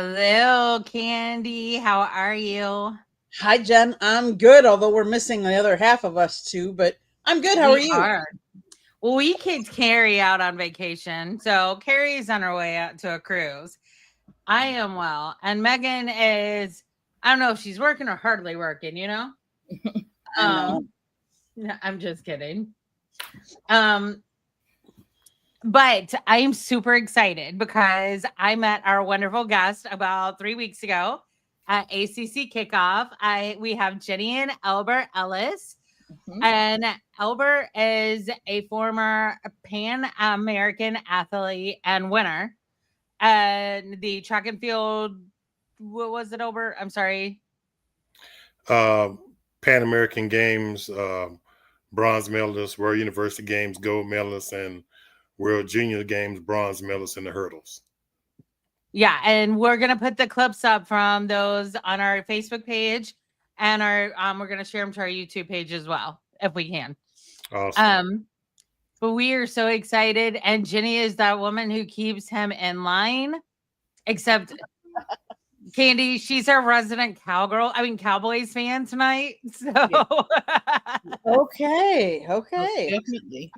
Hello, Candy. How are you? Hi, Jen. I'm good, although we're missing the other half of us too, but I'm good. How are We you? are. Well, we kicked Carrie out on vacation. So Carrie's on her way out to a cruise. I am well. And Megan is, I don't know if she's working or hardly working, you know? I know. No, I'm just kidding. Um, but I'm super excited because I met our wonderful guest about 3 weeks ago at ACC kickoff. We have Gennie and Elbert Ellis. Mhm. And Elbert is a former Pan American athlete and winner. And the track and field, what was it, Elbert? I'm sorry. uh, Pan American Games bronze medalist, World University Games gold medalist, and World Junior Games bronze medalist in the hurdles. Yeah, and we're gonna put the clips up from those on our Facebook page, and our we're gonna share them to our YouTube page as well if we can. Awesome. But we are so excited, and Gennie is that woman who keeps him in line. Except Candy, she's our resident Cowboys fan tonight. So, Okay. Most Okay. definitely.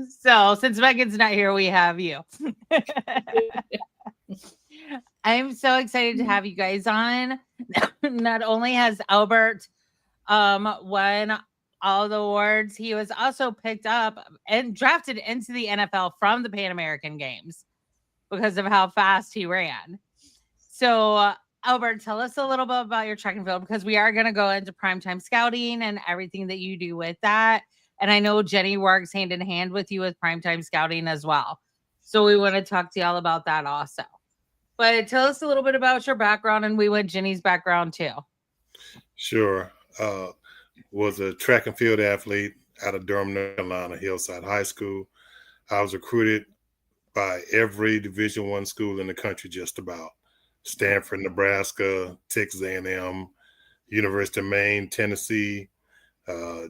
so since Megan's not here, we have you. I'm so excited to have you guys on. Not only has Albert won all the awards, he was also picked up and drafted into the NFL from the Pan American Games because of how fast he ran. So, Albert, tell us a little bit about your track and field because we are going to go into primetime scouting and everything that you do with that. And I know Gennie works hand in hand with you with primetime scouting as well. So we want to talk to y'all about that also. But tell us a little bit about your background, and we want Gennie's background too. Sure. Was a track and field athlete out of Durham, North Carolina, Hillside High School. I was recruited by every Division I school in the country, just about. Stanford, Nebraska, Texas A&M, University of Maine, Tennessee,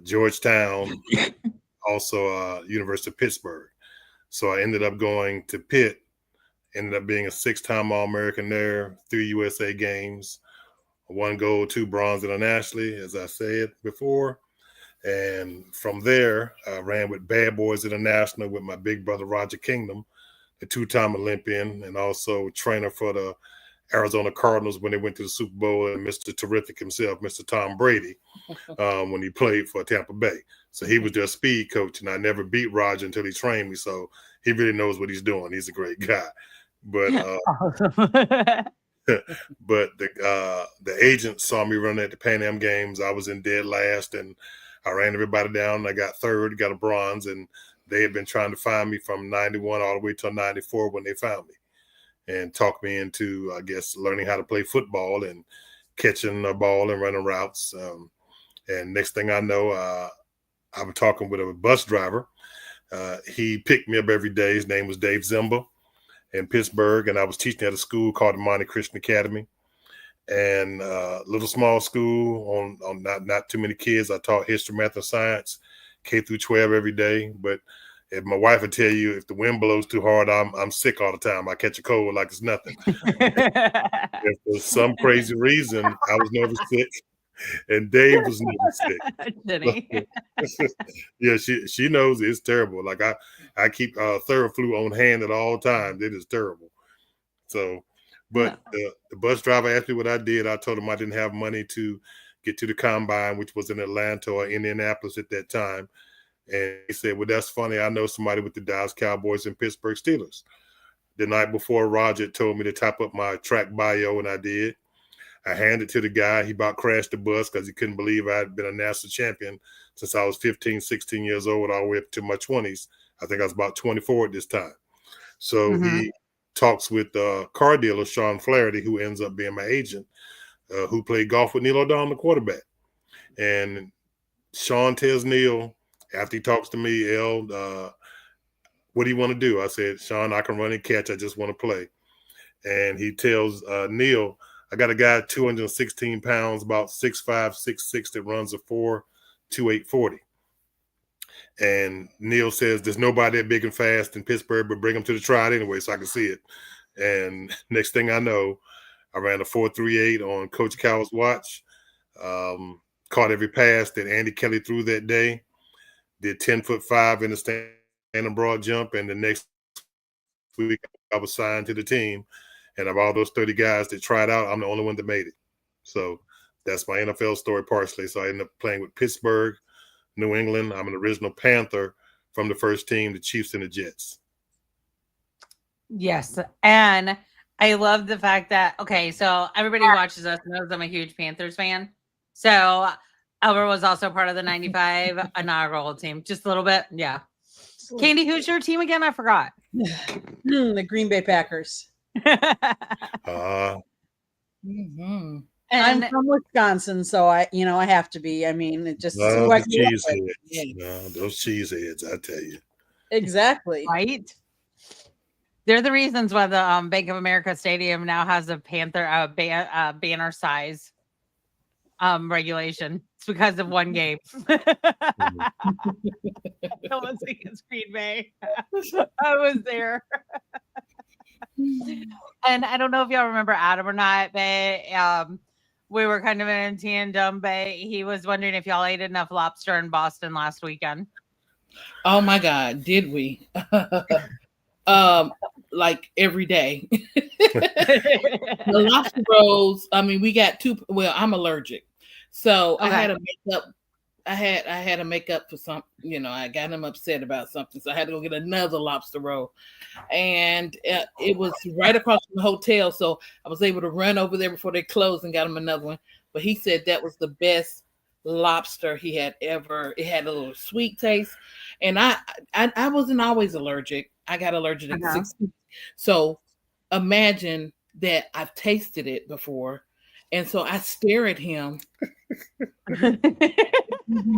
Georgetown, also University of Pittsburgh. So I ended up going to Pitt, ended up being a 6-time All-American there, 3 USA games, 1 gold, 2 bronze internationally, as I said before. And from there, I ran with Bad Boys International with my big brother, Roger Kingdom, the 2-time Olympian, and also trainer for the Arizona Cardinals when they went to the Super Bowl, and Mr. Terrific himself, Mr. Tom Brady, when he played for Tampa Bay. So he was their speed coach, and I never beat Roger until he trained me. So he really knows what he's doing. He's a great guy. But but the agent saw me running at the Pan Am Games. I was in dead last, and I ran everybody down. I got third, got a bronze, and they had been trying to find me from 91 all the way till 94 when they found me and talked me into, I guess, learning how to play football and catching a ball and running routes. And next thing I know, I was talking with a bus driver. He picked me up every day. His name was Dave Zimba in Pittsburgh, and I was teaching at a school called the Monte Christian Academy, and little small school on not too many kids. I taught history, math, and science, K through 12 every day. But if my wife would tell you, if the wind blows too hard, I'm sick all the time. I catch a cold like it's nothing. If for some crazy reason I was never sick, and Dave was never sick. Yeah, she knows it's terrible. Like I keep Theraflu on hand at all times. It is terrible. So, but the bus driver asked me what I did. I told him I didn't have money to get to the combine, which was in Atlanta or Indianapolis at that time. And he said, "Well, that's funny. I know somebody with the Dallas Cowboys and Pittsburgh Steelers." The night before, Roger told me to type up my track bio, and I did. I handed it to the guy. He about crashed the bus because he couldn't believe I had been a national champion since I was 15, 16 years old, all the way up to my 20s. I think I was about 24 at this time. So he talks with car dealer Sean Flaherty, who ends up being my agent, who played golf with Neil O'Donnell, the quarterback. And Sean tells Neil, after he talks to me, what do you want to do? I said, Sean, I can run and catch. I just want to play. And he tells Neil, I got a guy 216 pounds, about 6'5", 6'6", that runs a 4.28 40. And Neil says, there's nobody that big and fast in Pittsburgh, but bring him to the trial anyway so I can see it. And next thing I know, I ran a 4.38 on Coach Cowell's watch. Caught every pass that Andy Kelly threw that day. Did 10'5" in the stand and broad jump, and the next week I was signed to the team. And of all those 30 guys that tried out, I'm the only one that made it. So that's my NFL story partially. So I ended up playing with Pittsburgh, New England. I'm an original Panther from the first team, the Chiefs and the Jets. Yes. And I love the fact that, okay, so everybody who watches us knows I'm a huge Panthers fan. So Elbert was also part of the 95 inaugural team. Just a little bit. Yeah. Candy, who's your team again? I forgot. The Green Bay Packers. And I'm from Wisconsin, so I have to be. I mean, it just those cheeseheads. No, those cheeseheads, I tell you. Exactly. Right. They're the reasons why the Bank of America Stadium now has a Panther banner size regulation. It's because of one game. That was against Green Bay. I was there. And I don't know if y'all remember Adam or not, but we were kind of in tandem, but he was wondering if y'all ate enough lobster in Boston last weekend. Oh my God, did we? Like every day. The lobster rolls, I mean, we got two. Well, I'm allergic. So I had to make up. I had to make up for some, I got him upset about something. So I had to go get another lobster roll. And it was right across from the hotel. So I was able to run over there before they closed and got him another one. But he said that was the best lobster he had ever. It had a little sweet taste. And I wasn't always allergic. I got allergic at 16. So imagine that I've tasted it before. And so I stare at him.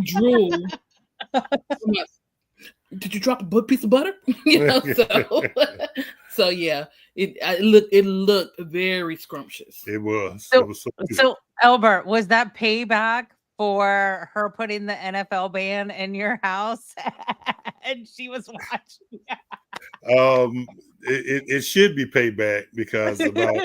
Drool. Did you drop a piece of butter? So yeah, it looked very scrumptious. It was. So, it was so Elbert, was that payback for her putting the NFL ban in your house? And she was watching. It should be payback because about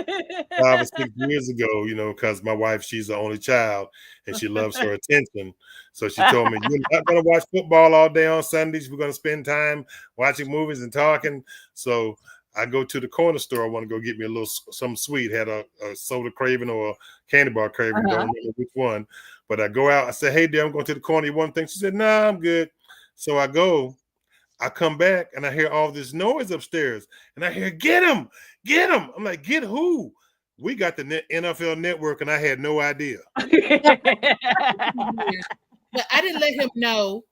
5 or 6 years ago, because my wife, she's the only child and she loves her attention. So she told me, "You're not going to watch football all day on Sundays. We're going to spend time watching movies and talking." So I go to the corner store. I want to go get me a little something sweet. Had a soda craving or a candy bar craving. Don't remember which one. But I go out. I say, "Hey, dear, I'm going to the corner. You want thing?" She said, "Nah, I'm good." So I go. I come back and I hear all this noise upstairs, and I hear, "Get him, get him." I'm like, "Get who?" We got the NFL Network, and I had no idea. But I didn't let him know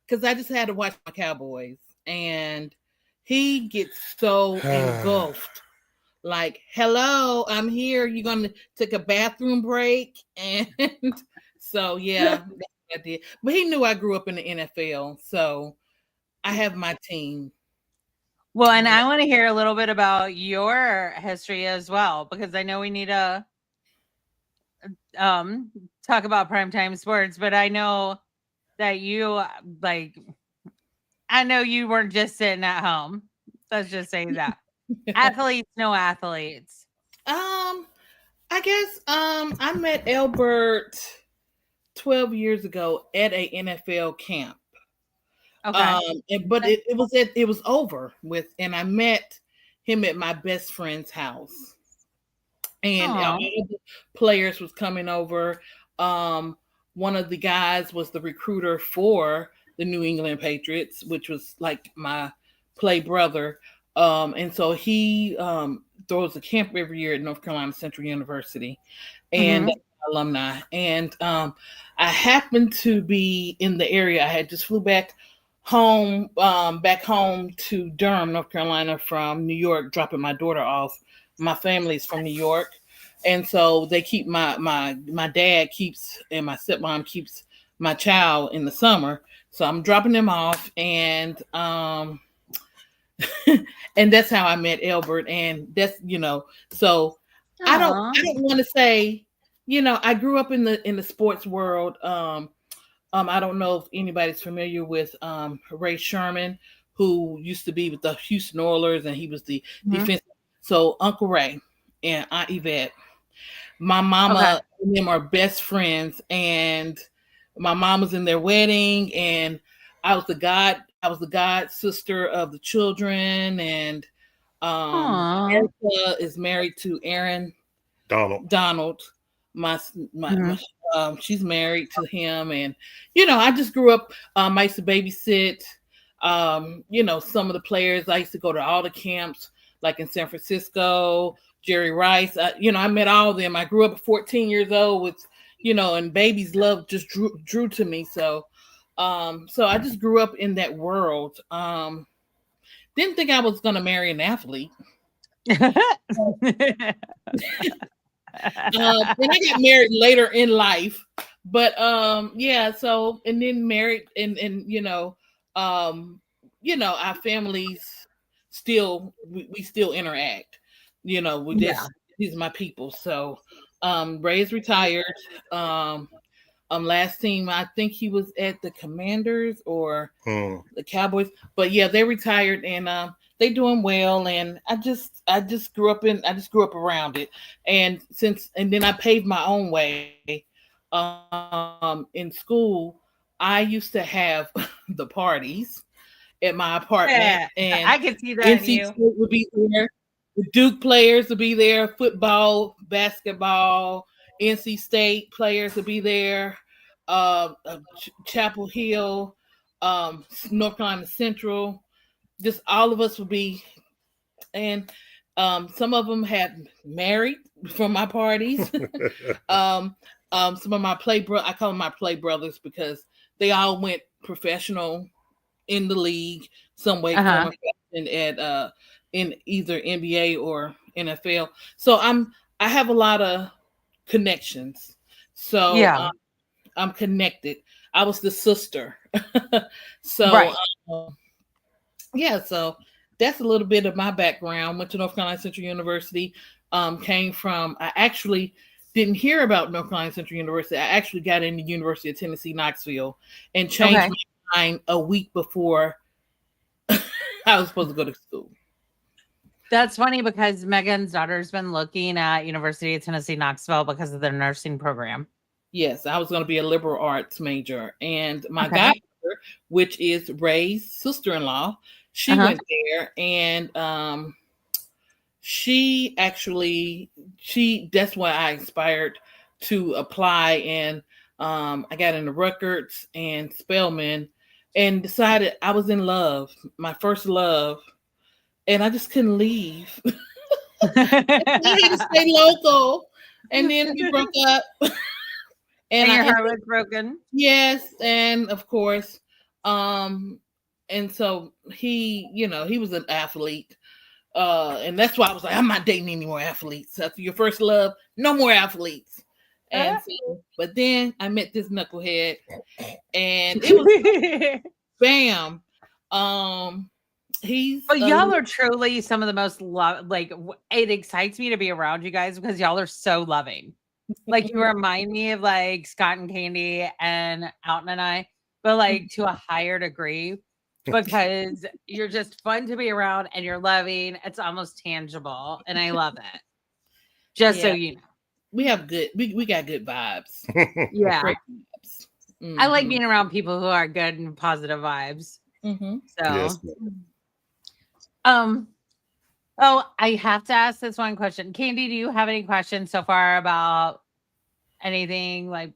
because I just had to watch my Cowboys, and he gets so engulfed. Like, "Hello, I'm here. You're gonna take a bathroom break?" And so yeah, that's what I did. But he knew I grew up in the NFL, so I have my team. Well, and I want to hear a little bit about your history as well, because I know we need to talk about primetime sports, but I know that you I know you weren't just sitting at home. Let's just say that. Athletes, no athletes. I guess I met Elbert 12 years ago at a NFL camp. Okay. But it was over with, and I met him at my best friend's house, and all the players was coming over. One of the guys was the recruiter for the New England Patriots, which was like my play brother. And so he throws a camp every year at North Carolina Central University, and alumni. And I happened to be in the area. I had just flew back home to Durham, North Carolina from New York, dropping my daughter off. My family's from New York. And so they keep my dad keeps, and my stepmom keeps my child in the summer. So I'm dropping them off, and and that's how I met Elbert. And that's, so I don't want to say, I grew up in the sports world. I don't know if anybody's familiar with Ray Sherman, who used to be with the Houston Oilers, and he was the defense. So Uncle Ray and Aunt Yvette, my mama and them are best friends, and my mom was in their wedding, and I was the god sister of the children, and Erica is married to Aaron Donald. She's married to him, and I just grew up. I used to babysit. Some of the players. I used to go to all the camps, like in San Francisco. Jerry Rice. I met all of them. I grew up at 14 years old with, and baby's love just drew to me. So I just grew up in that world. Didn't think I was going to marry an athlete. And I got married later in life, but so, and then married, and our families we still interact. These are my people. So Ray is retired. Last team, I think he was at the Commanders or the Cowboys, but yeah, they retired, and they doing well. And I just grew up around it, and then I paved my own way. In school, I used to have the parties at my apartment, and I can see that. NC State would be there. The Duke players would be there. Football, basketball. NC State players would be there. Chapel Hill, North Carolina Central. Just all of us would be, and some of them had married from my parties. Some of my I call them my play brothers because they all went professional in the league some way, form, or fashion at in either NBA or NFL. So I have a lot of connections. So I'm connected. I was the sister. So so that's a little bit of my background. Went to North Carolina Central University. Came from, I actually didn't hear about North Carolina Central University. I actually got into the University of Tennessee, Knoxville, and changed my mind a week before I was supposed to go to school. That's funny because Megan's daughter's been looking at University of Tennessee, Knoxville because of their nursing program. Yes, I was going to be a liberal arts major. And my godmother, which is Ray's sister-in-law, she went there, and that's why I inspired to apply. And I got into Rutgers and Spelman and decided I was in love, my first love. And I just couldn't leave. I had to stay local. And then we broke up. And your heart was broken. Yes. And of course, and so he was an athlete. And that's why I was like, I'm not dating any more athletes. After your first love, no more athletes. And so, but then I met this knucklehead, and it was bam. But y'all are truly some of the most it excites me to be around you guys because y'all are so loving. Like, you remind me of like Scott and Candy and Alton and I, but like to a higher degree because you're just fun to be around and you're loving. It's almost tangible, and I love it. Just so you know, we have we got good vibes. Yeah, great vibes. I like being around people who are good and positive vibes. Mm-hmm. So. Yes. I have to ask this one question. Candy, do you have any questions so far about anything like?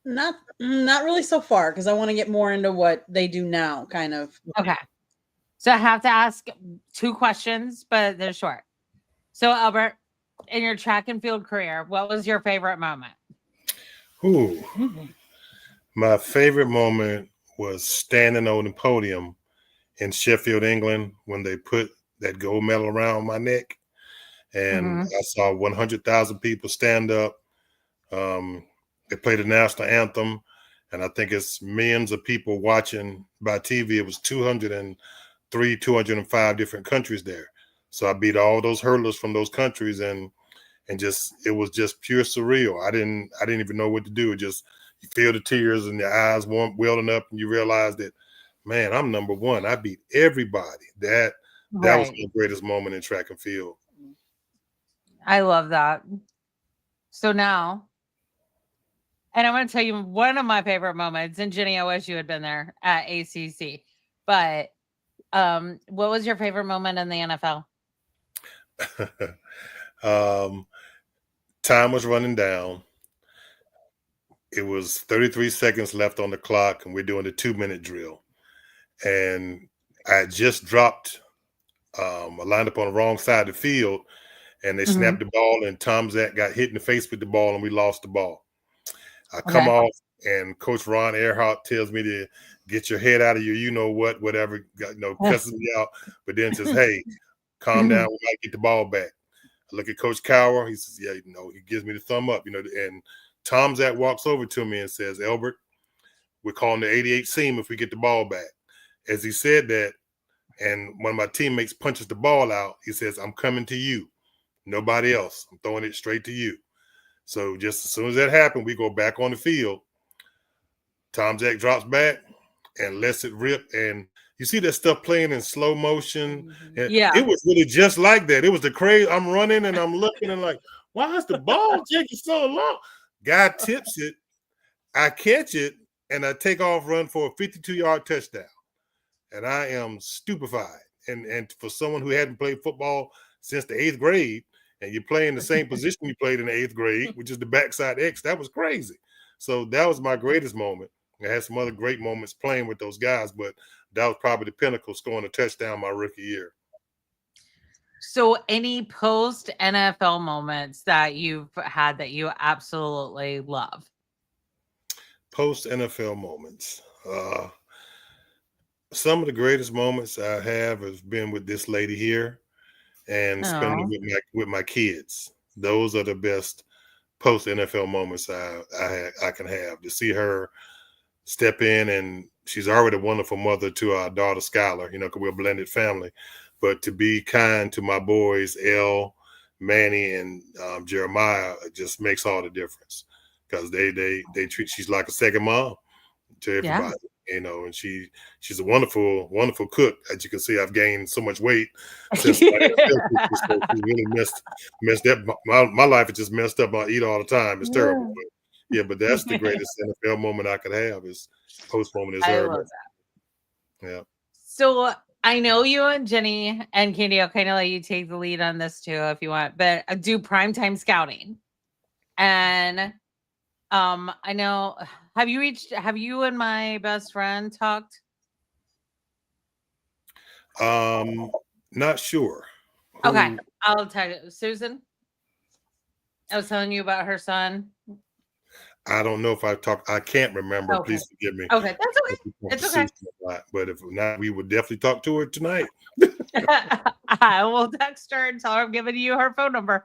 Not really so far, because I want to get more into what they do now, kind of. Okay. So I have to ask 2 questions, but they're short. So Elbert, in your track and field career, what was your favorite moment? My favorite moment was standing on the podium in Sheffield, England, when they put that gold medal around my neck, and I saw 100,000 people stand up. They played the national anthem, and I think it's millions of people watching by TV. It was 203, 205 different countries there. So I beat all those hurdlers from those countries, and just, it was just pure surreal. I didn't even know what to do. Just, you feel the tears in your eyes welling up, and you realize that, man, I'm number one. I beat everybody. That was Right. my greatest moment in track and field. I love that. So now, and I'm going to tell you one of my favorite moments. And Gennie, I wish you had been there at ACC. But what was your favorite moment in the NFL? Time was running down. It was 33 seconds left on the clock, and we're doing the 2-minute drill. And I just dropped. I lined up on the wrong side of the field, and they snapped the ball, and Tom Zach got hit in the face with the ball, and we lost the ball. I come off, and Coach Ron Earhart tells me to get your head out of your whatever, cusses me out, but then says, hey, calm down, we might get the ball back. I look at Coach Cower, he says, yeah, he gives me the thumb up, and Tom Zach walks over to me and says, Elbert, we're calling the 88 seam if we get the ball back. As he said that, and one of my teammates punches the ball out, he says, I'm coming to you. Nobody else. I'm throwing it straight to you. So just as soon as that happened, we go back on the field. Tom Zach drops back and lets it rip. And you see that stuff playing in slow motion. And it was really just like that. It was the crazy. I'm running and I'm looking and like, why is the ball taking so long? Guy tips it. I catch it and I take off, run for a 52-yard touchdown. And I am stupefied. And for someone who hadn't played football since the 8th grade, and you're playing the same position you played in the 8th grade, which is the backside X, that was crazy. So that was my greatest moment. I had some other great moments playing with those guys, but that was probably the pinnacle, scoring a touchdown my rookie year. So any post NFL moments that you've had that you absolutely love? Post NFL moments. Some of the greatest moments I have has been with this lady here and spending with my kids. Those are the best post NFL moments I can have, to see her step in, and she's already a wonderful mother to our daughter Skylar, because we're a blended family, but to be kind to my boys, Elle, Manny, and Jeremiah, it just makes all the difference, because they treat, she's like a second mom to everybody. And she's a wonderful, wonderful cook. As you can see, I've gained so much weight since my NFL so she really messed up. My life is just messed up. I eat all the time. It's terrible. But that's the greatest NFL moment I could have, is post moment is her. I love that. Yeah. So I know you and Gennie and Candy, I'll kind of let you take the lead on this too if you want, but do primetime scouting. And I know, have you and my best friend talked? Not sure. Okay. I'll tell you. Susan, I was telling you about her son. I don't know if I talked. I can't remember. Okay. Please forgive me. Okay. That's okay. It's okay. But if not, we would definitely talk to her tonight. I will text her and tell her I'm giving you her phone number.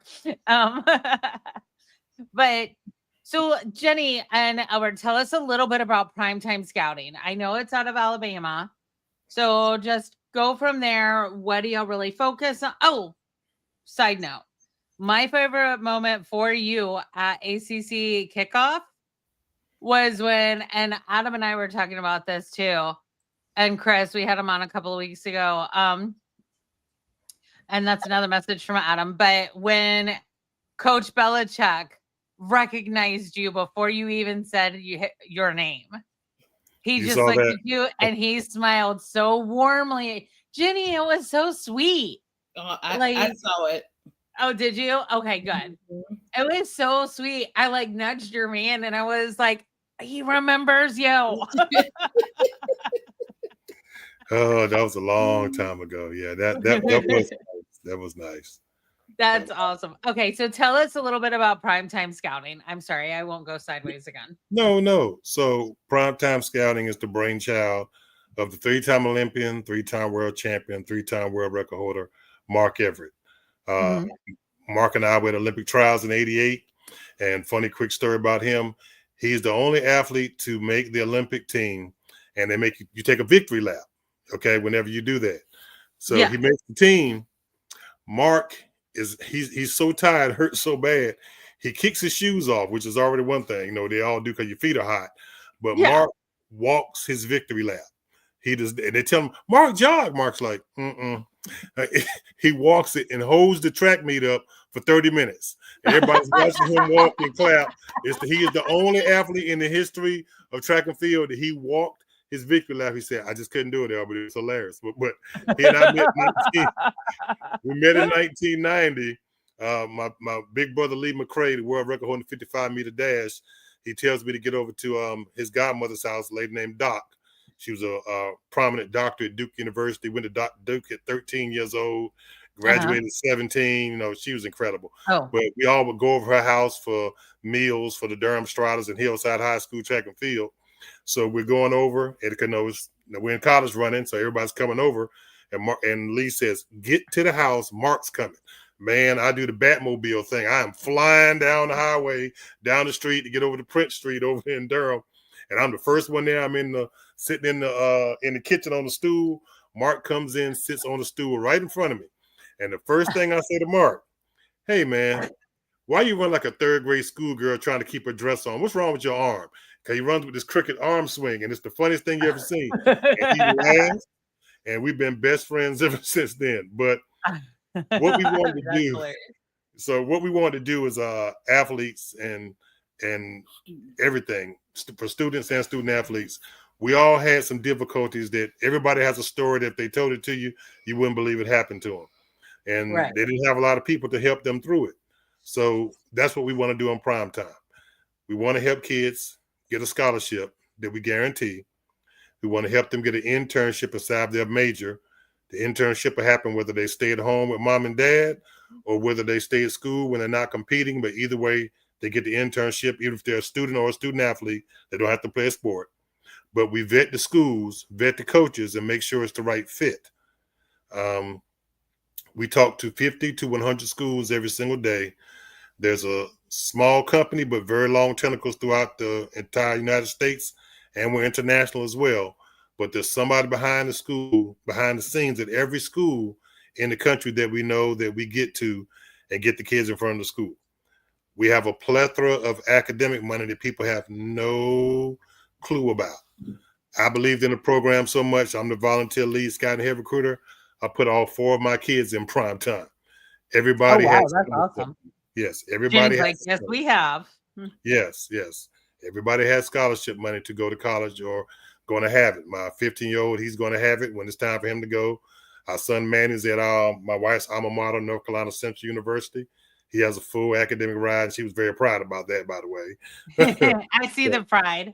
But so Gennie and Elbert, tell us a little bit about primetime scouting. I know it's out of Alabama. So just go from there. What do y'all really focus on? Oh, side note. My favorite moment for you at ACC kickoff was when, and Adam and I were talking about this too, and Chris, we had him on a couple of weeks ago. And that's another message from Adam. But when Coach Belichick recognized you before you even said your name, he just looked at you and he smiled so warmly. Gennie, it was so sweet. I saw it. Oh, did you? Okay, good. It was so sweet. I nudged your man and I was like, he remembers you. Oh, that was a long time ago. Yeah, that was nice. That's awesome. Okay, so tell us a little bit about primetime scouting. I'm sorry, I won't go sideways again. No. So primetime scouting is the brainchild of the 3-time Olympian, 3-time world champion, 3-time world record holder, Mark Everett. Mark and I were at Olympic trials in '88, and funny quick story about him. He's the only athlete to make the Olympic team, and they make you take a victory lap, okay, whenever you do that. So he makes the team. Mark he's so tired, hurt so bad, he kicks his shoes off, which is already one thing. They all do because your feet are hot. But Mark walks his victory lap. He just, and they tell him, Mark, jog. Mark's like, he walks it and holds the track meet up for 30 minutes. And everybody's watching him walk and clap. He is the only athlete in the history of track and field that he walked his victory lap. He said, I just couldn't do it, Elbert. It was hilarious. But he and I met we met in 1990. My big brother, Lee McCray, the world record holder 55-meter dash, he tells me to get over to his godmother's house, a lady named Doc. She was a prominent doctor at Duke University, went to Duke at 13 years old, graduated at 17. You know, she was incredible. But we all would go over her house for meals for the Durham Striders and Hillside High School track and field. So we're going over, and we're in college running, so everybody's coming over. And Lee says, get to the house, Mark's coming. Man, I do the Batmobile thing. I am flying down the highway, down the street to get over to Prince Street over in Durham. And I'm the first one there. I'm sitting in the kitchen on the stool. Mark comes in, sits on the stool right in front of me. And the first thing I say to Mark, hey, man, why you run like a third grade schoolgirl trying to keep her dress on? What's wrong with your arm? Because he runs with this crooked arm swing, and it's the funniest thing you ever seen. And he laughs, and we've been best friends ever since then. But what we wanted to do, what we wanted to do is athletes and everything for students and student athletes. We all had some difficulties that everybody has a story that if they told it to you, you wouldn't believe it happened to them. And they didn't have a lot of people to help them through it. So that's what we want to do on prime time. We want to help kids get a scholarship that we guarantee. We want to help them get an internship inside their major. The internship will happen whether they stay at home with mom and dad or whether they stay at school when they're not competing. But either way, they get the internship, even if they're a student or a student athlete, they don't have to play a sport. But we vet the schools, vet the coaches, and make sure it's the right fit. We talk to 50 to 100 schools every single day. There's a small company, but very long tentacles throughout the entire United States, and we're international as well. But there's somebody behind the scenes at every school in the country that we know that we get to and get the kids in front of the school. We have a plethora of academic money that people have no clue about. I believed in the program so much. I'm the volunteer lead scout and head recruiter. I put all 4 of my kids in prime time. Everybody has. That's awesome. Yes, everybody has. Like, yes, we have. Yes. Everybody has scholarship money to go to college or going to have it. My 15-year-old, he's going to have it when it's time for him to go. Our son Manny's at my wife's alma mater, North Carolina Central University. He has a full academic ride, and she was very proud about that, by the way. I see the pride.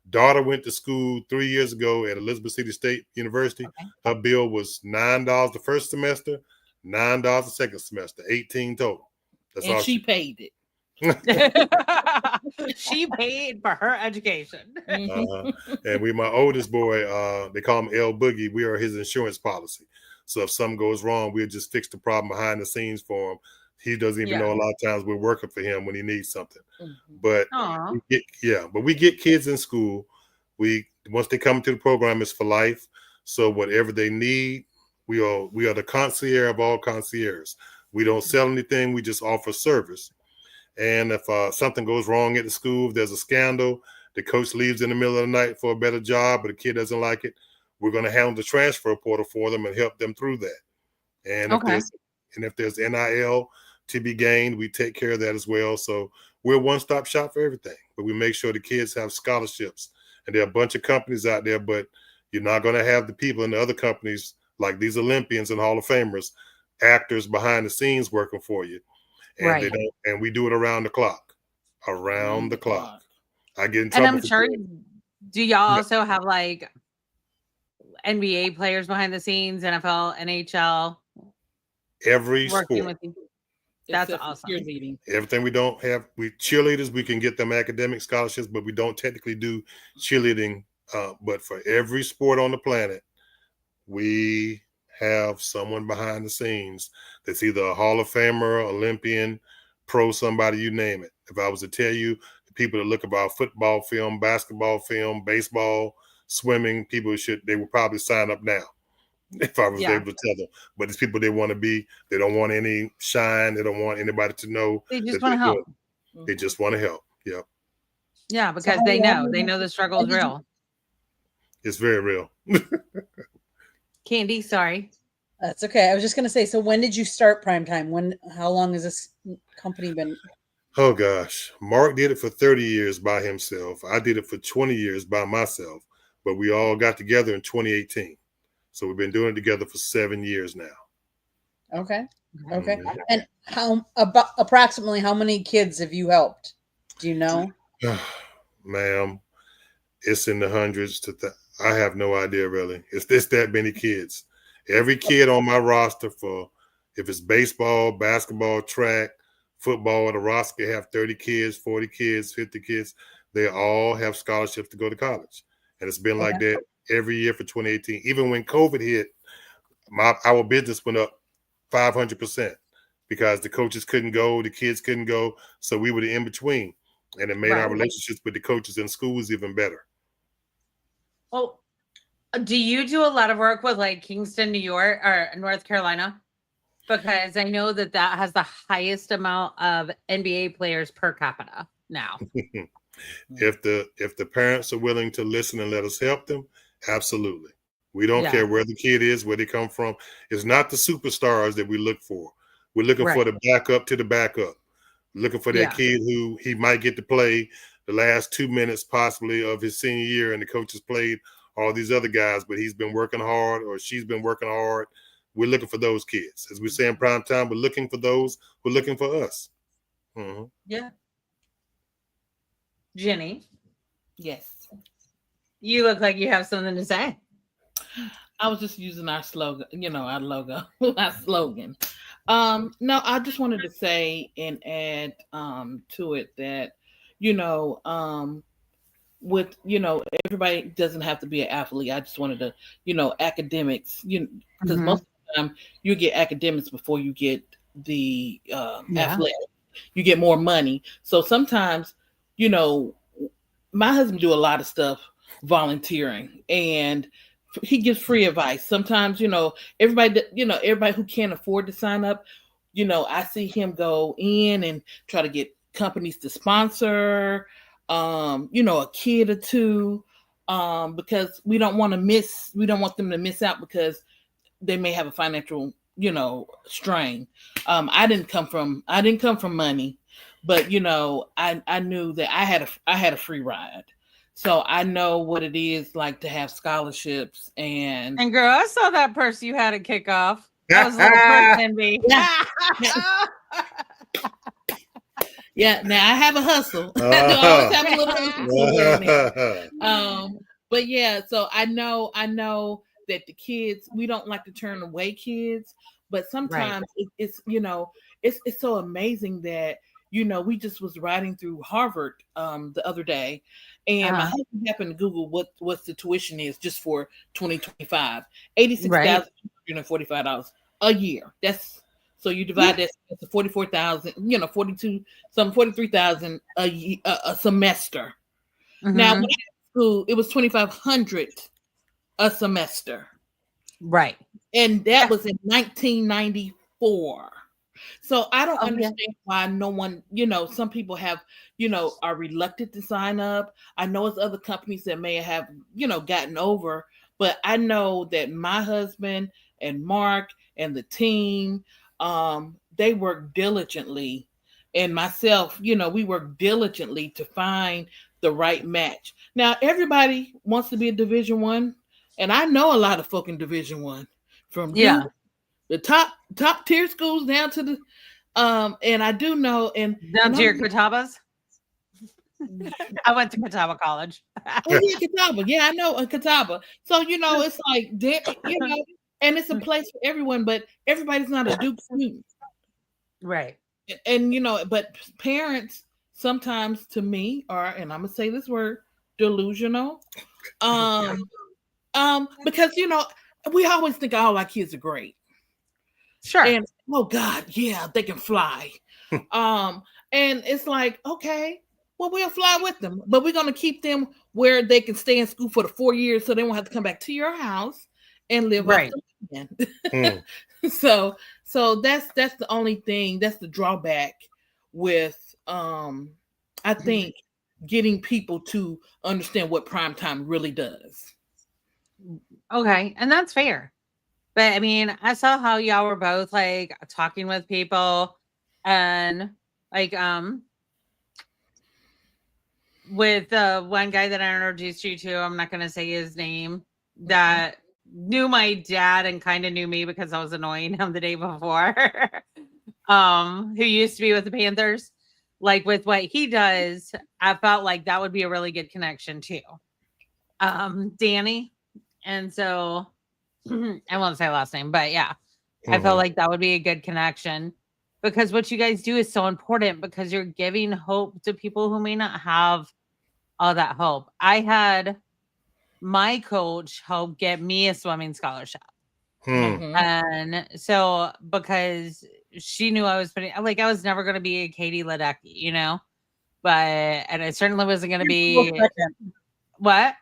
Daughter went to school 3 years ago at Elizabeth City State University. Her bill was $9 the first semester, $9 the second semester, $18 total. That's and all she paid it. She paid for her education. And my oldest boy, they call him L Boogie. We are his insurance policy. So if something goes wrong, we'll just fix the problem behind the scenes for him. He doesn't even know a lot of times we're working for him when he needs something. But we get kids in school. Once they come to the program, it's for life. So whatever they need, we are the concierge of all concierges. We don't sell anything. We just offer service. And if something goes wrong at the school, if there's a scandal, the coach leaves in the middle of the night for a better job, but the kid doesn't like it, we're going to handle the transfer portal for them and help them through that. And if there's NIL to be gained, we take care of that as well. So we're a one-stop shop for everything, but we make sure the kids have scholarships. And there are a bunch of companies out there, but you're not going to have the people in the other companies like these Olympians and Hall of Famers, actors behind the scenes working for you. And they don't, and we do it around the clock. Around the clock. I get in trouble. And I'm sure, do y'all also have like NBA players behind the scenes, NFL, NHL? Every working sport. With you? That's awesome. Everything we don't have, cheerleaders, we can get them academic scholarships, but we don't technically do cheerleading. But for every sport on the planet, we have someone behind the scenes that's either a Hall of Famer, Olympian, pro, somebody, you name it. If I was to tell you the people that look about football film, basketball film, baseball, swimming, they would probably sign up now if I was able to tell them. But it's people they want to be. They don't want any shine. They don't want anybody to know. They just want to help. They just want to help. Yeah. Yeah, because they know the struggle is real. It's very real. Candy, sorry. That's okay. I was just gonna say. So when did you start primetime? How long has this company been? Oh gosh, Mark did it for 30 years by himself. I did it for 20 years by myself, but we all got together in 2018. So we've been doing it together for 7 years now. Okay. Okay. Mhm. And approximately how many kids have you helped? Do you know? Ma'am, it's in the hundreds I have no idea really. It's that many kids. Every kid on my roster for if it's baseball, basketball, track, football, the roster can have 30 kids, 40 kids, 50 kids. They all have scholarships to go to college. And it's been like that every year for 2018. Even when COVID hit, our business went up 500% because the coaches couldn't go, the kids couldn't go. So we were the in between. And it made our relationships with the coaches in schools even better. Well, do you do a lot of work with like Kingston, New York, or North Carolina? Because I know that has the highest amount of NBA players per capita now. If the parents are willing to listen and let us help them, absolutely. We don't care where the kid is, where they come from. It's not the superstars that we look for. We're looking for the backup to the backup. Looking for that kid who he might get to play the last 2 minutes possibly of his senior year, and the coach has played all these other guys, but he's been working hard or she's been working hard. We're looking for those kids. As we say in prime time, we're looking for those who are looking for us. Mm-hmm. Yeah. Gennie. Yes. You look like you have something to say. I was just using our slogan, our logo, our slogan. No, I just wanted to say and add to it that, with, everybody doesn't have to be an athlete. I just wanted to, academics, because most of the time you get academics before you get the athletic. You get more money. So sometimes, my husband do a lot of stuff volunteering, and he gives free advice. Sometimes, everybody who can't afford to sign up, I see him go in and try to get companies to sponsor, a kid or two, because we don't want them to miss out because they may have a financial, strain. I didn't come from money, but I knew that I had a free ride. So I know what it is like to have scholarships and girl, I saw that purse you had at kickoff. That was a little purse envy. Yeah, now I have a hustle. I always have a little hustle in there. But yeah, so I know that the kids, we don't like to turn away kids, but sometimes it's it's so amazing that we just was riding through Harvard the other day, and my husband happened to Google what the tuition is just for 2025, $86,245 a year. That's so you divide that to 44,000, 42 some 43,000 a semester. Now when I was in school, it was 2,500 a semester, right? And that was in 1994. So I don't understand why no one, some people have, are reluctant to sign up. I know it's other companies that may have, gotten over, but I know that my husband and Mark and the team, they work diligently, and myself, we work diligently to find the right match. Now, everybody wants to be a Division I, and I know a lot of folk in Division I, from the top tier schools down to the and I do know and down to your Catawbas. I went to Catawba College. Oh yeah, Catawba. Yeah, I know Catawba. So it's like and it's a place for everyone, but everybody's not a Duke student, right? And but parents sometimes, to me, are, and I'm gonna say this word, delusional, because we always think all our kids are great. Sure. And oh God, yeah, they can fly. And it's like, okay, well, we'll fly with them, but we're gonna keep them where they can stay in school for the 4 years, so they won't have to come back to your house and live right again. So that's the only thing. That's the drawback with I think getting people to understand what prime time really does. Okay, and that's fair. But I mean, I saw how y'all were both like talking with people and like with the one guy that I introduced you to, I'm not gonna say his name, that knew my dad and kind of knew me because I was annoying him the day before. Who used to be with the Panthers. Like with what he does, I felt like that would be a really good connection too. Danny. And so I won't say last name, but yeah, I felt like that would be a good connection because what you guys do is so important because you're giving hope to people who may not have all that hope. I had my coach help get me a swimming scholarship. And so because she knew I was putting like I was never going to be a Katie Ledecky, you know, but and I certainly wasn't going to be what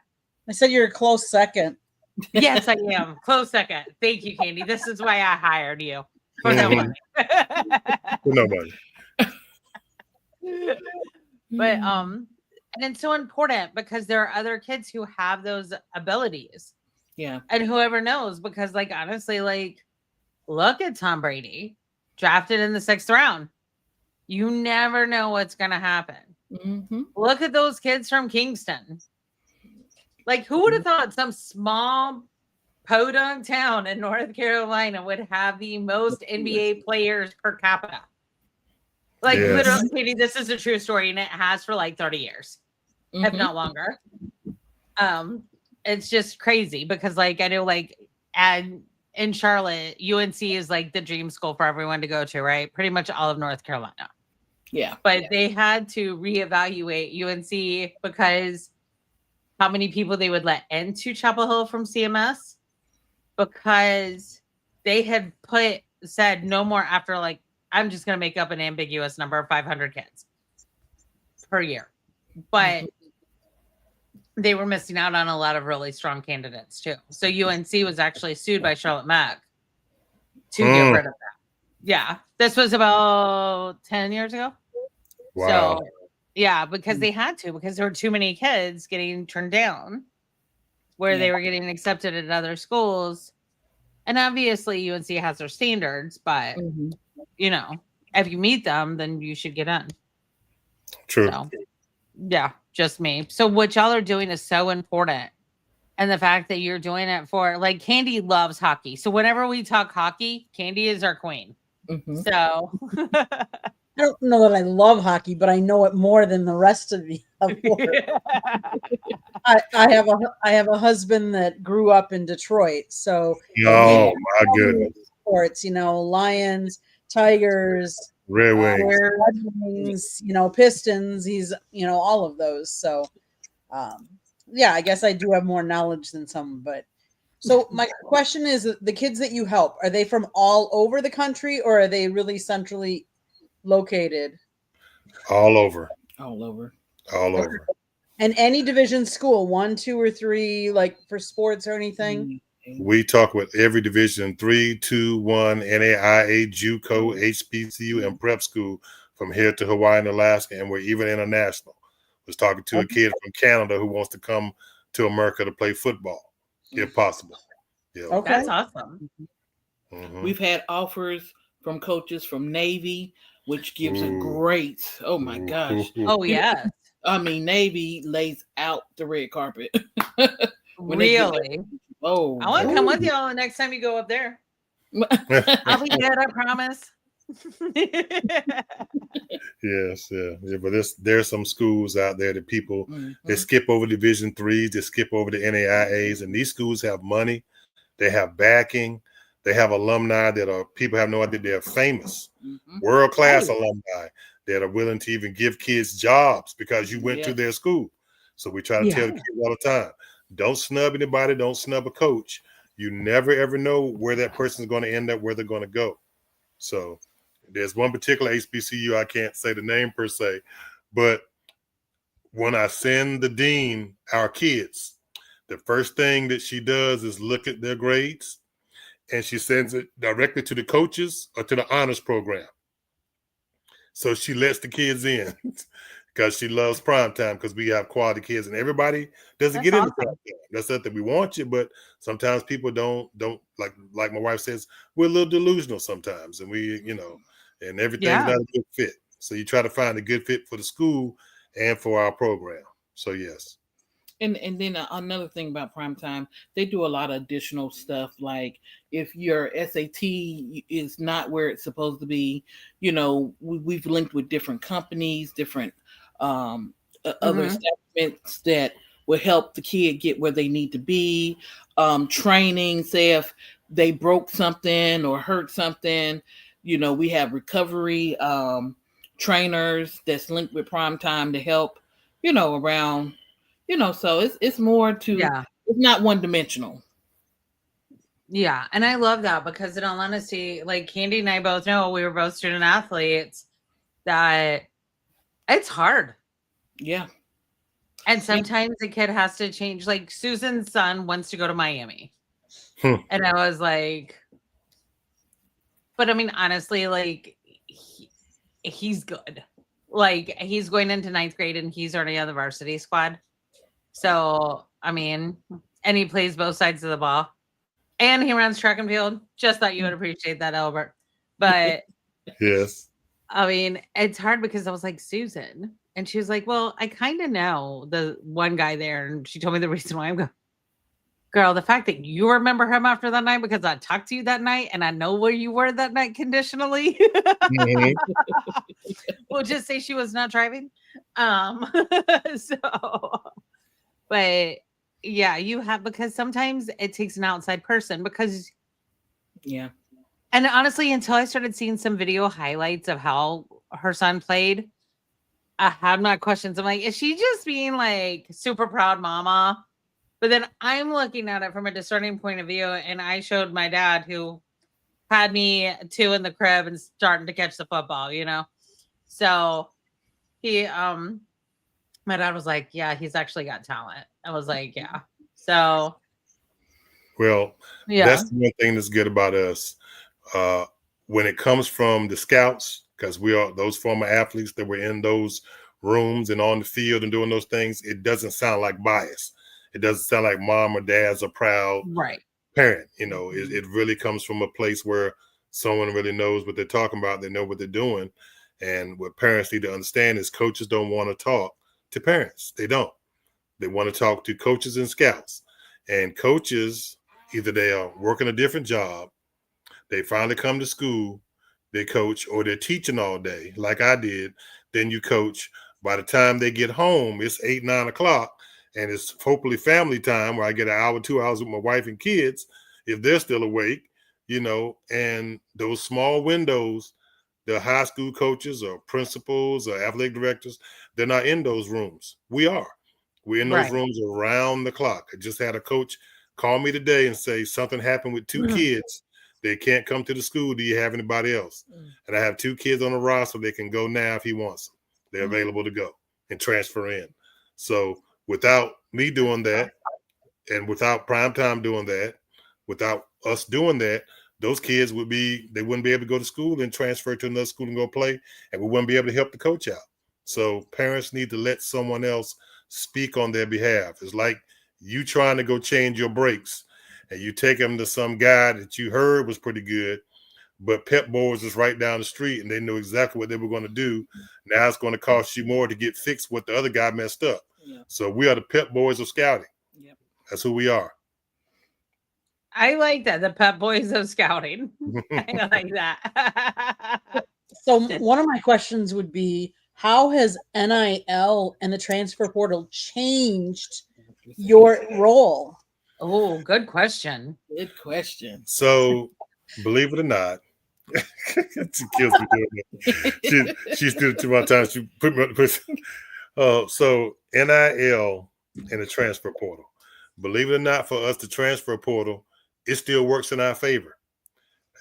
I said you're a close second. Yes, I am. Close second. Thank you, Candy. This is why I hired you for no money. For no money. But and it's so important because there are other kids who have those abilities. Yeah. And whoever knows, because like honestly, like look at Tom Brady, drafted in the 6th round. You never know what's gonna happen. Look at those kids from Kingston. Like, who would have thought some small podunk town in North Carolina would have the most NBA players per capita? Like, literally, Katie, this is a true story, and it has for like 30 years, if not longer. It's just crazy because, like, I know, like, and in Charlotte, UNC is like the dream school for everyone to go to, right? Pretty much all of North Carolina. Yeah. But they had to reevaluate UNC because how many people they would let into Chapel Hill from CMS because they had said no more after like, I'm just going to make up an ambiguous number of 500 kids per year. But they were missing out on a lot of really strong candidates too. So UNC was actually sued by Charlotte Mack to get rid of that. Yeah. This was about 10 years ago. Wow. So yeah, because they had to, because there were too many kids getting turned down where they were getting accepted at other schools. And obviously UNC has their standards, but you know, if you meet them, then you should get in. True. So, yeah, just me. So what y'all are doing is so important. And the fact that you're doing it for like Candy loves hockey. So whenever we talk hockey, Candy is our queen. So I don't know that I love hockey, but I know it more than the rest of the I have a husband that grew up in Detroit, so my goodness, sports, you know, Lions, Tigers, Red Wings, you know, Pistons. He's, you know, all of those. So, yeah, I guess I do have more knowledge than some. But so my question is: the kids that you help, are they from all over the country, or are they really centrally located? All over. And any division school, 1, 2, or 3, like for sports or anything? We talk with every division 3, 2, 1, NAIA, JUCO, HBCU, and prep school from here to Hawaii and Alaska, and we're even international. I was talking to a kid from Canada who wants to come to America to play football, if possible. Yeah. Okay. that's awesome. We've had offers from coaches from Navy, which gives a great, oh my gosh. Oh, yeah. I mean, Navy lays out the red carpet. Really? Oh, I want to come with y'all the next time you go up there. I'll be good, I promise. Yes, yeah. But there's some schools out there that people they skip over Division 3s, they skip over the NAIAs, and these schools have money, they have backing, they have alumni that are people have no idea they're famous, world-class alumni that are willing to even give kids jobs because you went to their school. So we try to tell the kids all the time, don't snub anybody, don't snub a coach. You never ever know where that person is going to end up, where they're going to go. So there's one particular HBCU, I can't say the name per se, but when I send the dean our kids, the first thing that she does is look at their grades, and she sends it directly to the coaches or to the honors program. So she lets the kids in because she loves prime time because we have quality kids and everybody doesn't That's get into awesome. prime time. That's something we want you, but sometimes people don't like my wife says, we're a little delusional sometimes, and we, and everything's Yeah. not a good fit. So you try to find a good fit for the school and for our program. So yes. And then another thing about primetime, they do a lot of additional stuff. Like if your SAT is not where it's supposed to be, we've linked with different companies, different other establishments that will help the kid get where they need to be. Training, say if they broke something or hurt something, we have recovery trainers that's linked with primetime to help, around. So it's more to, it's not one dimensional. Yeah. And I love that because in all honesty, like Candy and I both know, we were both student athletes, that it's hard. Yeah. And sometimes the kid has to change. Like Susan's son wants to go to Miami. And I was like, but I mean, honestly, like he's good. Like he's going into 9th grade and he's already on the varsity squad. So, I mean, and he plays both sides of the ball. And he runs track and field. Just thought you would appreciate that, Elbert. But yes. I mean, it's hard because I was like, Susan. And she was like, well, I kind of know the one guy there. And she told me the reason why. I'm going, girl, the fact that you remember him after that night because I talked to you that night and I know where you were that night conditionally. We'll just say she was not driving. But yeah, you have, because sometimes it takes an outside person because. Yeah. And honestly, until I started seeing some video highlights of how her son played, I had my questions. I'm like, is she just being like super proud mama? But then I'm looking at it from a discerning point of view. And I showed my dad, who had me 2 in the crib and starting to catch the football, So he, my dad was like, yeah, he's actually got talent. I was like, yeah. So. Well, that's the one thing that's good about us. When it comes from the scouts, because we are those former athletes that were in those rooms and on the field and doing those things, it doesn't sound like bias. It doesn't sound like mom or dad's a proud parent. It really comes from a place where someone really knows what they're talking about. They know what they're doing. And what parents need to understand is coaches don't want to talk to parents. They don't. They want to talk to coaches and scouts. And coaches, either they are working a different job, they finally come to school, they coach, or they're teaching all day, like I did. Then you coach. By the time they get home, it's 8, 9 o'clock, and it's hopefully family time where I get an hour, 2 hours with my wife and kids, if they're still awake, and those small windows, the high school coaches or principals or athletic directors, they're not in those rooms. We are. We're in those rooms around the clock. I just had a coach call me today and say something happened with 2 kids. They can't come to the school. Do you have anybody else? And I have 2 kids on the roster. They can go now if he wants them. They're available to go and transfer in. So without me doing that, and without primetime doing that, without us doing that, those kids wouldn't be able to go to school and transfer to another school and go play, and we wouldn't be able to help the coach out. So parents need to let someone else speak on their behalf. It's like you trying to go change your brakes, and you take them to some guy that you heard was pretty good, but Pep Boys is right down the street and they know exactly what they were going to do. Now it's going to cost you more to get fixed what the other guy messed up. Yeah. So we are the Pep Boys of scouting. Yep. That's who we are. I like that. The Pep Boys of scouting. I like that. So one of my questions would be, how has NIL and the transfer portal changed your role? Oh, good question. Good question. So, believe it or not, she kills me doing it. She's did it 2 more times. She put me. So NIL and the transfer portal. Believe it or not, for us, the transfer portal, it still works in our favor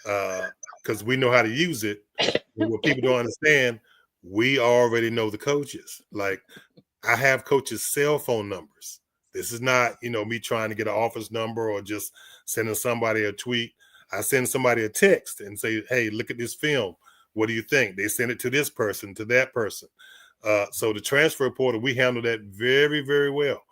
because we know how to use it. And what people don't understand, we already know the coaches. Like, I have coaches' cell phone numbers. This is not, me trying to get an office number or just sending somebody a tweet. I send somebody a text and say, hey, look at this film. What do you think? They send it to this person, to that person. So the transfer portal, we handle that very, very well.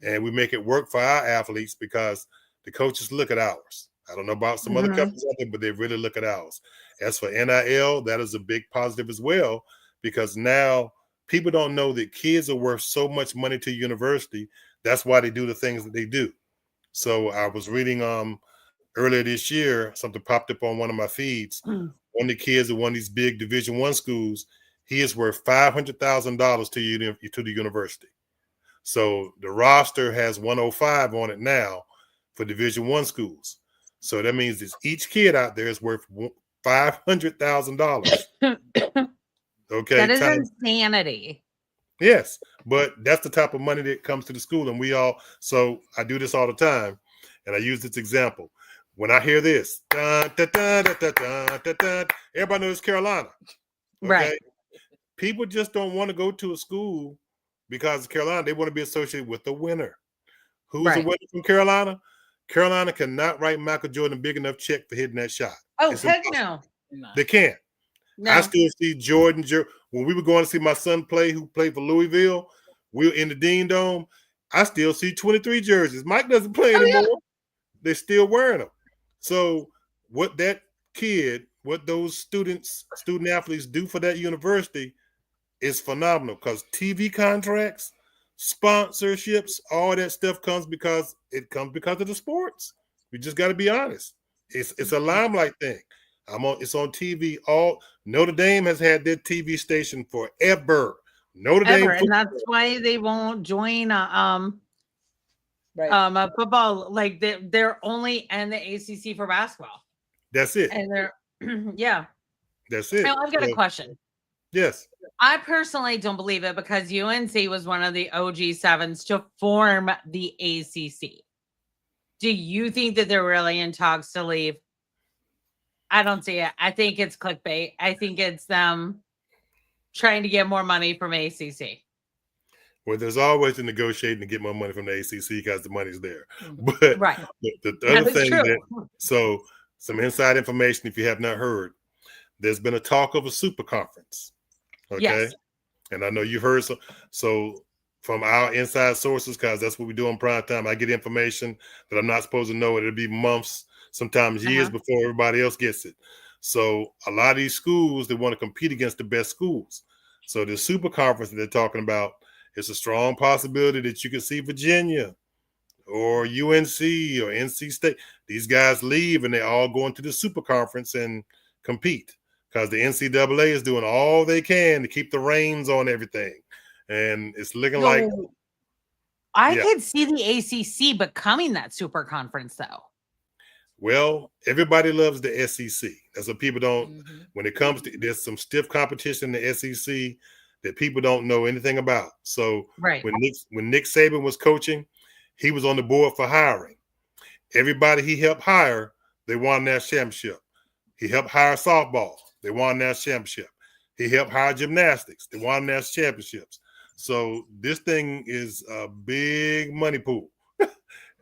And we make it work for our athletes because the coaches look at ours. I don't know about some other companies out there, but they really look at ours. As for NIL, that is a big positive as well, because now people don't know that kids are worth so much money to university. That's why they do the things that they do. So I was reading earlier this year, something popped up on one of my feeds. One of the kids at one of these big Division I schools, he is worth $500,000 to the university. So the roster has 105 on it now for Division I schools. So that means that each kid out there is worth $500,000. Okay, that is insanity. Yes, but that's the type of money that comes to the school, and so I do this all the time, and I use this example. When I hear this, everybody knows Carolina. Okay? Right. People just don't want to go to a school because of Carolina. They want to be associated with the winner. Who's the winner from Carolina? Carolina cannot write Michael Jordan a big enough check for hitting that shot. Oh, heck no. They can't. No. I still see Jordan. When we were going to see my son play, who played for Louisville, we were in the Dean Dome. I still see 23 jerseys. Mike doesn't play anymore. Yeah. They're still wearing them. So what those student athletes do for that university is phenomenal, because TV contracts, sponsorships, all that stuff comes because of the sports. We just got to be honest. It's a limelight thing. It's on TV. Notre Dame has had their TV station forever. Notre Dame, and that's why they won't join a football. Like they're only in the ACC for basketball. That's it. And they're yeah. That's it. Now, I've got a question. Yes. I personally don't believe it, because UNC was one of the OG sevens to form the ACC. Do you think that they're really in talks to leave? I don't see it. I think it's clickbait. I think it's them trying to get more money from ACC. Well, there's always the negotiating to get more money from the ACC because the money's there. But the other thing so some inside information, if you have not heard, there's been a talk of a super conference. Okay. Yes. And I know you've heard so from our inside sources, because that's what we do on prime time. I get information that I'm not supposed to know. It'll be months, sometimes years before everybody else gets it. So a lot of these schools, they want to compete against the best schools. So the super conference that they're talking about, it's a strong possibility that you could see Virginia or UNC or NC State. These guys leave and they all go into the super conference and compete, because the NCAA is doing all they can to keep the reins on everything. And it's looking like I could see the ACC becoming that super conference, though. Well, everybody loves the SEC. That's what people don't. When it comes to, there's some stiff competition in the SEC that people don't know anything about. So when Nick Saban was coaching, he was on the board for hiring. Everybody he helped hire, they won their championship. He helped hire softball. They won their championship. He helped hire gymnastics. They won their championships. So this thing is a big money pool.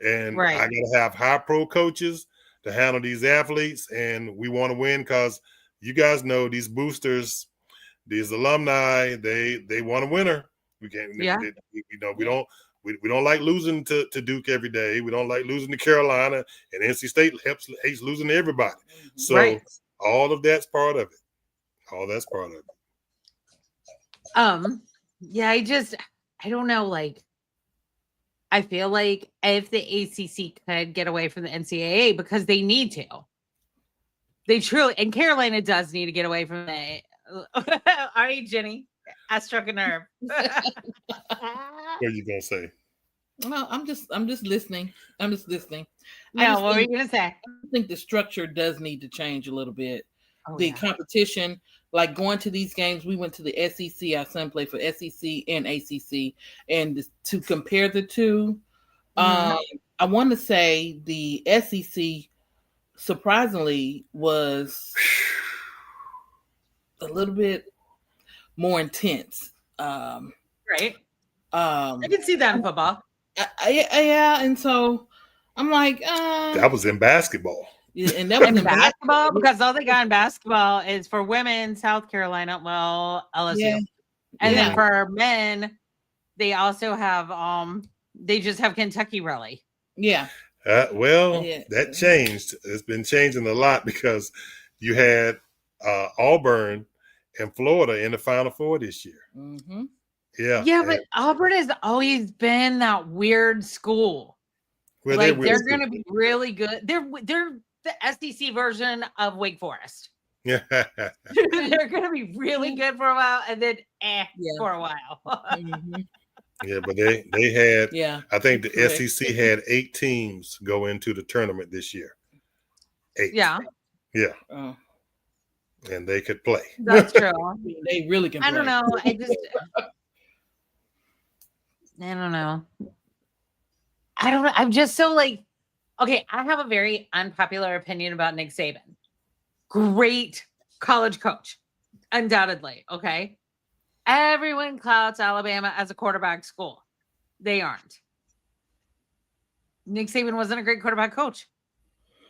And I got to have high pro coaches to handle these athletes. And we want to win because you guys know these boosters, these alumni, they want a winner. We can't, we don't like losing to Duke every day. We don't like losing to Carolina, and NC State hates losing to everybody. So all of that's part of it. All that's part of it. Yeah, I don't know. Like, I feel like if the ACC could get away from the NCAA, because they need to, they truly, and Carolina does need to get away from the. All right, Gennie, I struck a nerve. What are you gonna say? Well, I'm just listening. I'm just listening. No, what were you gonna say? I think the structure does need to change a little bit. The competition, like going to these games, we went to the SEC. Our son played for SEC and ACC, and to compare the two, I want to say the SEC surprisingly was a little bit more intense. Right. I can see that in football. Yeah, and so I'm like, that was in basketball. Yeah, and that was in basketball, because all they got in basketball is for women, South Carolina. Well, LSU. And Yeah. then for men, they also have they just have Kentucky Rally. Yeah. Well, Yeah. that changed. It's been changing a lot because you had Auburn and Florida in the Final Four this year. Mm-hmm. Yeah. Yeah, but Auburn has always been that weird school. Well, Like really they're going to be really good. They're the SEC version of Wake Forest. Yeah. They're going to be really good for a while, and then for a while. Mm-hmm. Yeah, but they had. Yeah. I think the Correct. SEC had 8 teams go into the tournament this year. 8. Yeah, Yeah, Oh, and they could play. that's true. they really can. I don't play. know. I don't know. I don't know. I'm just so like, okay, I have a very unpopular opinion about Nick Saban. Great college coach, undoubtedly. Okay. Everyone clouts Alabama as a quarterback school. They aren't. Nick Saban wasn't a great quarterback coach.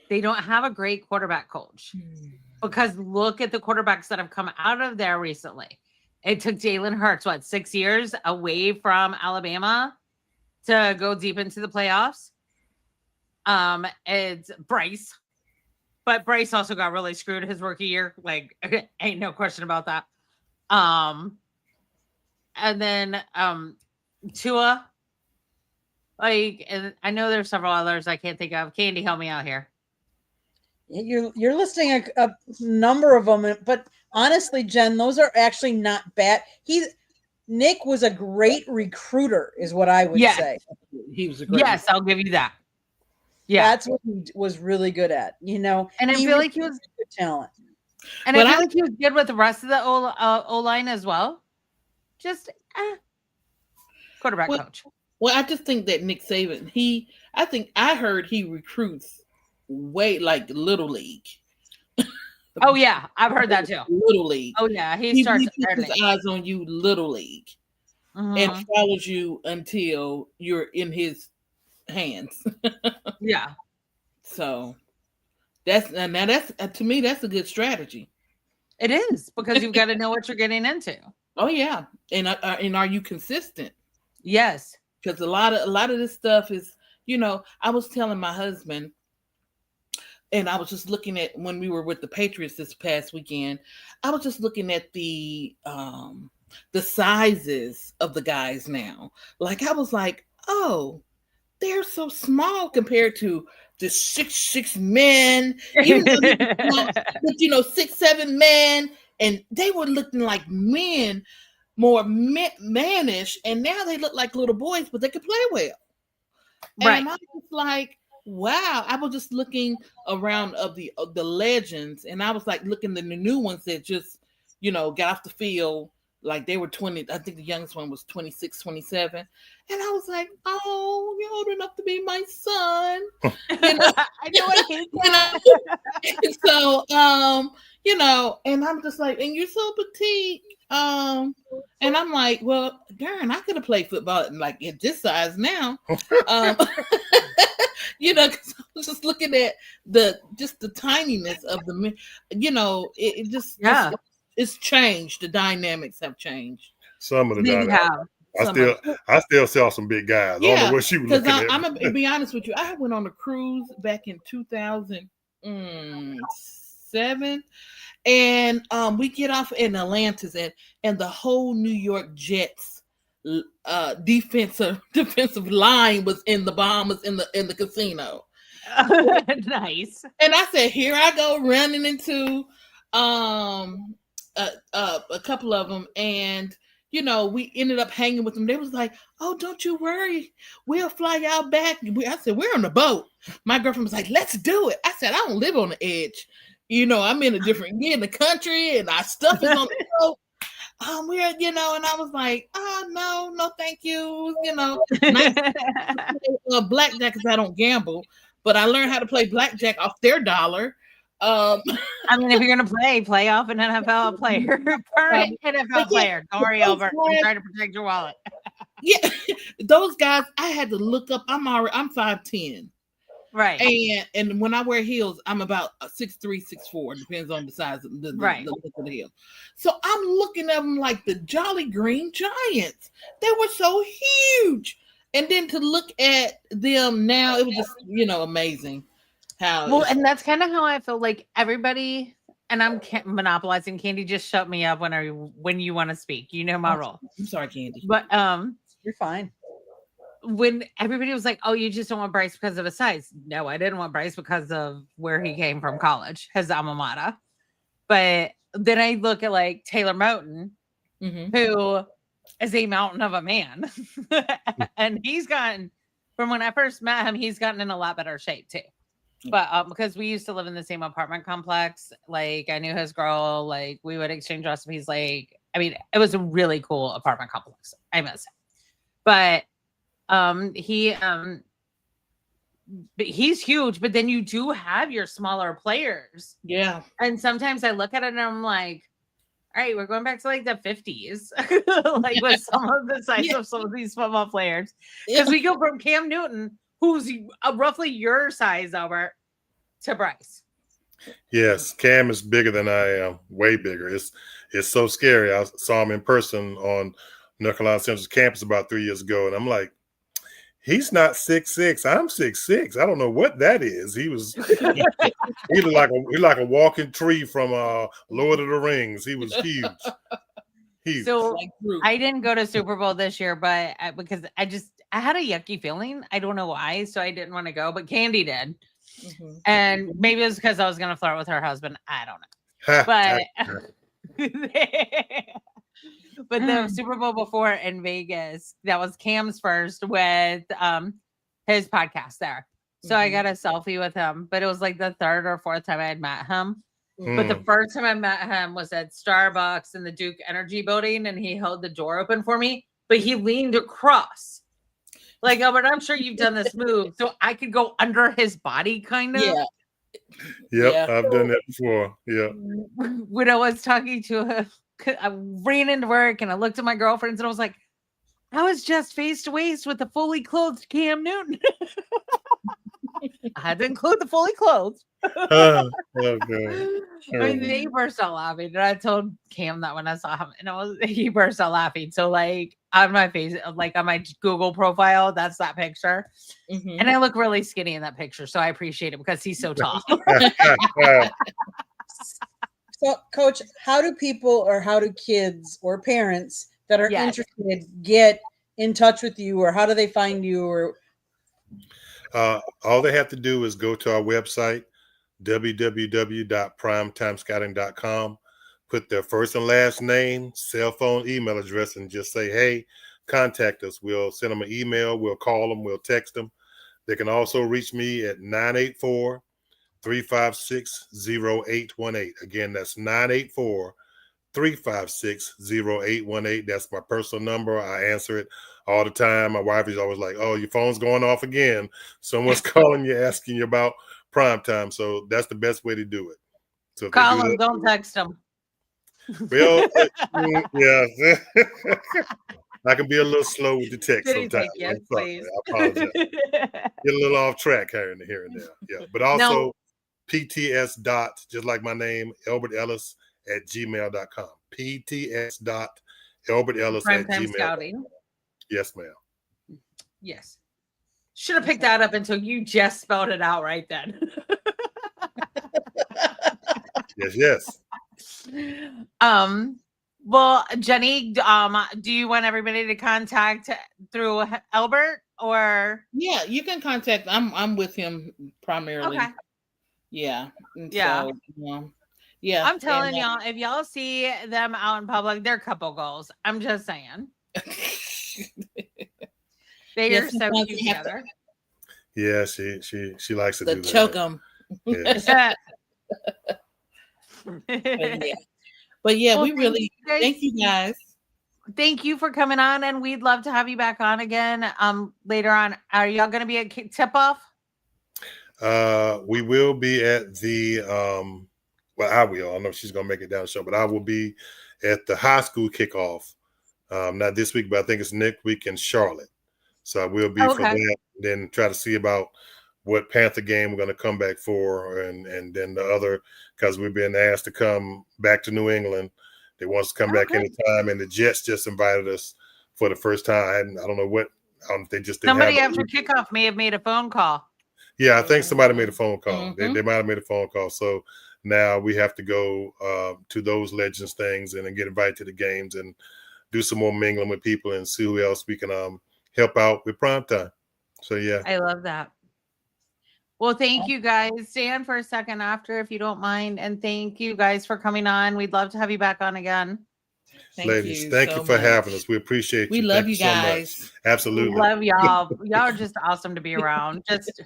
They don't have a great quarterback coach because look at the quarterbacks that have come out of there recently. It took Jalen Hurts, 6 years away from Alabama to go deep into the playoffs. It's Bryce, but Bryce also got really screwed his rookie year. Like, ain't no question about that. And then Tua, like, and I know there's several others I can't think of. Candy, help me out here. You're listing a number of them, but honestly, Jen, those are actually not bad. Nick was a great recruiter, is what I would say. He was a great. Yes, I'll give you that. Yeah, that's what he was really good at. And I feel like he was good talent. And I feel like he was good with the rest of the O line as well. Just quarterback coach. Well, I just think that Nick Saban, I heard he recruits way like Little League. Oh yeah, I've heard that too. Little League. Oh yeah, he starts he puts his eyes on you, Little League, and follows you until you're in his hands. Yeah. So that's to me that's a good strategy. It is because you've got to know what you're getting into. Oh yeah, and are you consistent? Yes, because a lot of this stuff is, I was telling my husband, and I was just looking at when we were with the Patriots this past weekend. I was just looking at the sizes of the guys now. Like I was like, oh, they're so small compared to the 6'6" men, even though, 6'7" men, and they were looking like men, more mannish, and now they look like little boys, but they could play well. Right. And I was like, wow. I was just looking around of the legends, and I was like looking at the new ones that just, got off the field. Like they were 20, I think the youngest one was 26, 27. And I was like, oh, you're old enough to be my son. I know I hate that. And so, and I'm just like, and you're so petite. And I'm like, well, darn, I could have played football like at this size now. Because I was just looking at the tininess of the men, it just, it's changed. The dynamics have changed. Some of the dynamics. I still saw some big guys. I don't know what she was looking at. I'm gonna be honest with you. I went on a cruise back in 2007, and we get off in Atlantis, and the whole New York Jets defensive line was in the Bahamas in the casino. Nice. And I said, here I go running into a couple of them, and we ended up hanging with them. They was like, oh, don't you worry, we'll fly y'all back. I said, we're on the boat. My girlfriend was like, let's do it. I said, I don't live on the edge. I'm in in the country, and our stuff is on the boat. We're, and I was like, oh, no, thank you. Blackjack, because I don't gamble, but I learned how to play blackjack off their dollar. I mean, if you're gonna play off an NFL player, current NFL player. Don't worry, Elbert. I'm trying to protect your wallet. Yeah, those guys I had to look up. I'm 5'10", Right. And when I wear heels, I'm about 6'3", 6'4", depends on the size of the look of the heel. So I'm looking at them like the Jolly Green Giants. They were so huge. And then to look at them now, it was just, amazing. Well, and that's kind of how I feel like everybody, and I'm monopolizing. Candy, just shut me up when you want to speak. You know my role. I'm sorry, Candy. But you're fine. When everybody was like, "Oh, you just don't want Bryce because of his size." No, I didn't want Bryce because of where he came from college, his alma mater. But then I look at like Taylor Moton, who is a mountain of a man, and he's gotten, from when I first met him, he's gotten in a lot better shape too. But because we used to live in the same apartment complex, like I knew his girl, like we would exchange recipes. Like, I mean, it was a really cool apartment complex, I must say. But but he's huge, but then you do have your smaller players. Yeah. And sometimes I look at it and I'm like, all right, we're going back to like the 50s, like with some of the size of some of these football players. Because we go from Cam Newton, who's roughly your size, Elbert, to Bryce. Yes, Cam is bigger than I am, way bigger. It's so scary. I saw him in person on North Carolina Central's campus about 3 years ago, and I'm like, he's not 6'6". I'm 6'6". I don't know what that is. He was he like a walking tree from Lord of the Rings. He was huge. Huge. So I didn't go to Super Bowl this year, but because I had a yucky feeling. I don't know why, so I didn't want to go, but Candy did. And maybe it was because I was going to flirt with her husband. I don't know. But the Super Bowl before in Vegas, that was Cam's first with his podcast there. So I got a selfie with him, but it was like the third or fourth time I had met him. But the first time I met him was at Starbucks in the Duke Energy building, and he held the door open for me, but he leaned across. Like, Elbert, I'm sure you've done this move, so I could go under his body, kind of. Yeah. Yep, I've done that before. Yeah. When I was talking to him, I ran into work and I looked at my girlfriends and I was like, I was just face to face with the fully clothed Cam Newton. I had to include the fully clothed. Okay. I mean, they burst out laughing, and I told Cam that when I saw him, and he burst out laughing. So, like on my face, like on my Google profile, that's that picture, and I look really skinny in that picture, so I appreciate it because he's so tall. So, Coach, how do people, or how do kids or parents that are interested get in touch with you, or how do they find you, or? All they have to do is go to our website, www.primetimescouting.com, put their first and last name, cell phone, email address, and just say, hey, contact us. We'll send them an email. We'll call them. We'll text them. They can also reach me at 984-356-0818. Again, that's 984-356-0818. That's my personal number. I answer it all the time. My wife is always like, oh, your phone's going off again. Someone's calling you, asking you about prime time. So that's the best way to do it. So call them, don't text them. Well, yeah. I can be a little slow with the text sometimes. Yes, please. I apologize. Get a little off track here and there. Yeah. But also PTS dot, just like my name, Elbert Ellis at gmail.com. PTS dot Elbert Ellis at gmail. Scouting. Yes, ma'am. Yes. Should have picked that up until you just spelled it out right then. Yes. Well, Gennie, do you want everybody to contact through Elbert, or? Yeah, you can contact. I'm with him primarily. Okay. Yeah. Yeah. So, yeah. I'm telling y'all, if y'all see them out in public, they're couple goals. I'm just saying. They are so cute together. Yeah, she likes to do that. Choke them. Yeah. But yeah, we really thank you guys. Thank you for coming on, and we'd love to have you back on again later on. Are y'all going to be at tip off? We will be at the well, I will. I don't know if she's going to make it down the show, but I will be at the high school kickoff. Not this week, but I think it's next week in Charlotte. So I will be for that. Then try to see about what Panther game we're going to come back for, and then the other, because we've been asked to come back to New England. They want us to come back anytime, and the Jets just invited us for the first time. I don't know what. I don't know if they just didn't Somebody have after kickoff may have made a phone call. Yeah, I think somebody made a phone call. Mm-hmm. They might have made a phone call. So now we have to go to those Legends things and then get invited to the games and do some more mingling with people and see who else we can help out with primetime. So yeah, I love that. Well, thank you guys. Stay on for a second after, if you don't mind, and thank you guys for coming on. We'd love to have you back on again. Ladies, thank you for having us. We appreciate you. We love you guys. So much. Absolutely. We love y'all. Y'all are just awesome to be around. Just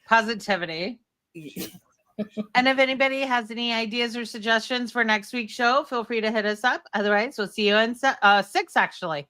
positivity. And if anybody has any ideas or suggestions for next week's show, feel free to hit us up. Otherwise, we'll see you in 6, actually.